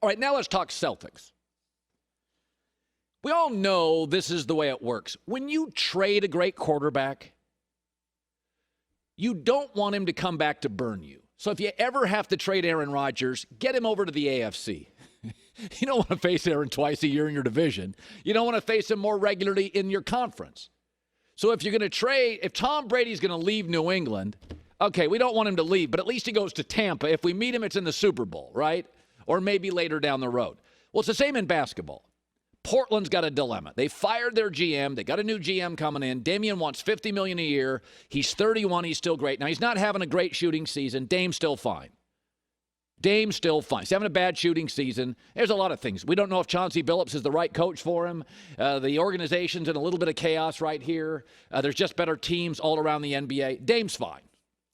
All right, now let's talk Celtics. We all know this is the way it works. When you trade a great quarterback, you don't want him to come back to burn you. So if you ever have to trade Aaron Rodgers, get him over to the AFC. You don't want to face Aaron twice a year in your division. You don't want to face him more regularly in your conference. So if you're going to trade, if Tom Brady's going to leave New England, okay, we don't want him to leave, but at least he goes to Tampa. If we meet him, it's in the Super Bowl, right? Or maybe later down the road. Well, it's the same in basketball. Portland's got a dilemma. They fired their GM. They got a new GM coming in. Damian wants $50 million a year. He's 31. He's still great. Now, he's not having a great shooting season. Dame's still fine. He's having a bad shooting season. There's a lot of things. We don't know if Chauncey Billups is the right coach for him. The organization's in a little bit of chaos right here. There's just better teams all around the NBA. Dame's fine.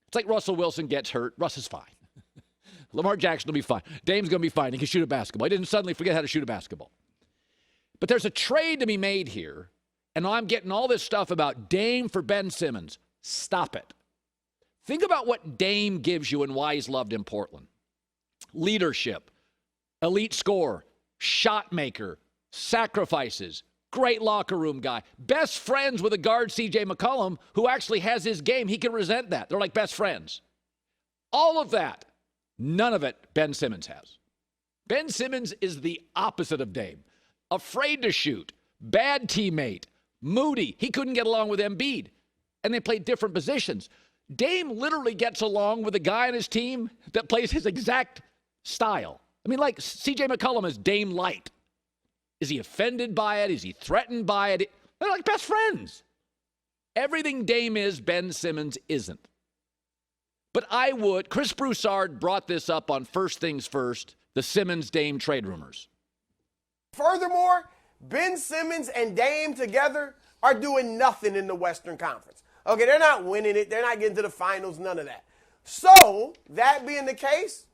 It's like Russell Wilson gets hurt. Russ is fine. Lamar Jackson will be fine. Dame's going to be fine. He can shoot a basketball. He didn't suddenly forget how to shoot a basketball. But there's a trade to be made here, and I'm getting all this stuff about Dame for Ben Simmons. Stop it. Think about what Dame gives you and why he's loved in Portland. Leadership, elite scorer, shot maker, sacrifices, great locker room guy, best friends with a guard, C.J. McCollum, who actually has his game. He can resent that. They're like best friends. All of that, none of it Ben Simmons has. Ben Simmons is the opposite of Dame. Afraid to shoot, bad teammate, moody. He couldn't get along with Embiid, and they played different positions. Dame literally gets along with a guy on his team that plays his exact style. I mean, like C.J. McCollum is Dame light. Is he offended by it? Is he threatened by it? They're like best friends. Everything Dame is, Ben Simmons isn't. But Chris Broussard brought this up on First Things First, the Simmons-Dame trade rumors. Furthermore, Ben Simmons and Dame together are doing nothing in the Western Conference. Okay, they're not winning it. They're not getting to the finals, none of that. So, that being the case,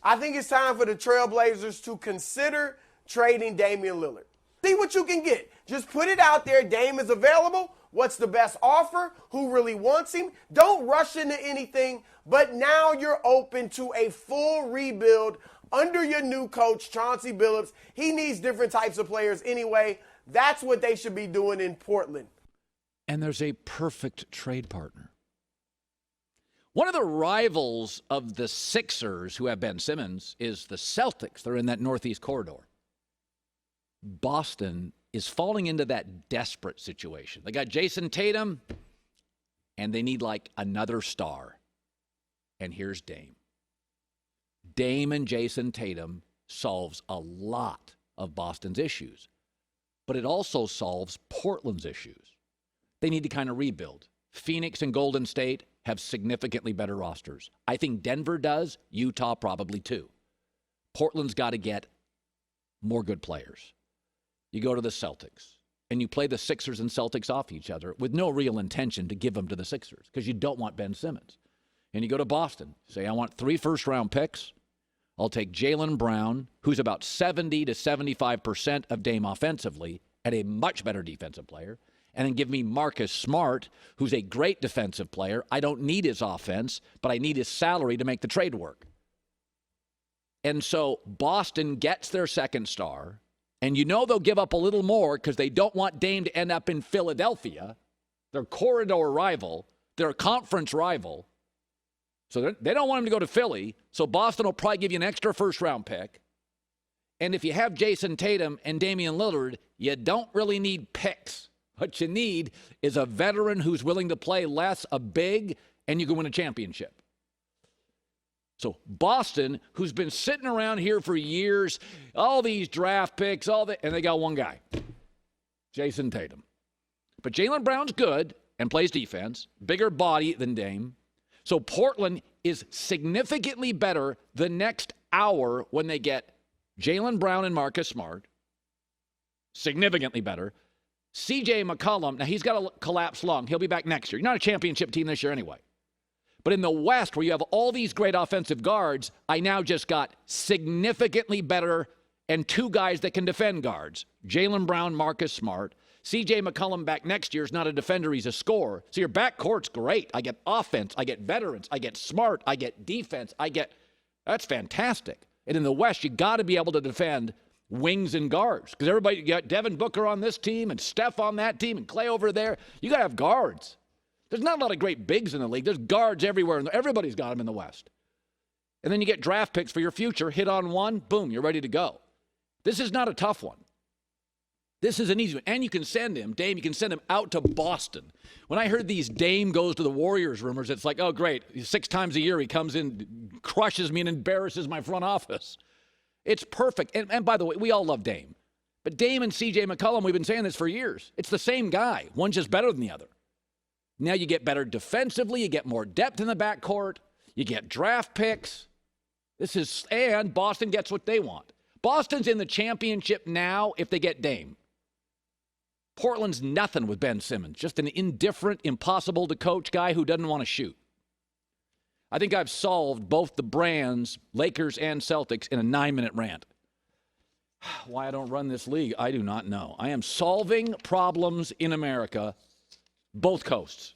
I think it's time for the Trailblazers to consider trading Damian Lillard. See what you can get. Just put it out there. Dame is available. What's the best offer? Who really wants him? Don't rush into anything, but now you're open to a full rebuild under your new coach, Chauncey Billups. He needs different types of players anyway. That's what they should be doing in Portland. And there's a perfect trade partner. One of the rivals of the Sixers, who have Ben Simmons, is the Celtics. They're in that Northeast corridor. Boston is falling into that desperate situation. They got Jason Tatum, and they need like another star. And here's Dame. Dame and Jason Tatum solves a lot of Boston's issues, but it also solves Portland's issues. They need to kind of rebuild. Phoenix and Golden State have significantly better rosters. I think Denver does. Utah probably too. Portland's got to get more good players. You go to the Celtics, and you play the Sixers and Celtics off each other with no real intention to give them to the Sixers because you don't want Ben Simmons. And you go to Boston, say, I want 3 first-round picks. I'll take Jaylen Brown, who's about 70 to 75% of Dame offensively, and a much better defensive player. And then give me Marcus Smart, who's a great defensive player. I don't need his offense, but I need his salary to make the trade work. And so Boston gets their second star, and you know they'll give up a little more because they don't want Dame to end up in Philadelphia, their corridor rival, their conference rival. So they don't want him to go to Philly, so Boston will probably give you an extra first-round pick. And if you have Jason Tatum and Damian Lillard, you don't really need picks. What you need is a veteran who's willing to play less, a big, and you can win a championship. So Boston, who's been sitting around here for years, all these draft picks, and they got one guy, Jason Tatum. But Jaylen Brown's good and plays defense, bigger body than Dame. So Portland is significantly better the next hour when they get Jaylen Brown and Marcus Smart. Significantly better. C.J. McCollum, now he's got to collapse long. He'll be back next year. You're not a championship team this year anyway. But in the West, where you have all these great offensive guards, I now just got significantly better and 2 guys that can defend guards. Jaylen Brown, Marcus Smart. C.J. McCollum back next year is not a defender, he's a scorer. So your backcourt's great. I get offense, I get veterans, I get smart, I get defense, that's fantastic. And in the West, you got to be able to defend wings and guards because everybody, you got Devin Booker on this team and Steph on that team and Clay over there. You got to have guards. There's not a lot of great bigs in the league. There's guards everywhere. And everybody's got them in the West. And then you get draft picks for your future. Hit on one, boom, you're ready to go. This is not a tough one. This is an easy one. And you can send him, Dame, you can send him out to Boston. When I heard these Dame goes to the Warriors rumors, it's like, oh, great. 6 times a year he comes in, crushes me, and embarrasses my front office. It's perfect. And by the way, we all love Dame. But Dame and C.J. McCollum, we've been saying this for years. It's the same guy. One's just better than the other. Now you get better defensively. You get more depth in the backcourt. You get draft picks. And Boston gets what they want. Boston's in the championship now if they get Dame. Portland's nothing with Ben Simmons, just an indifferent, impossible-to-coach guy who doesn't want to shoot. I think I've solved both the brands, Lakers and Celtics, in a 9-minute rant. Why I don't run this league, I do not know. I am solving problems in America, both coasts.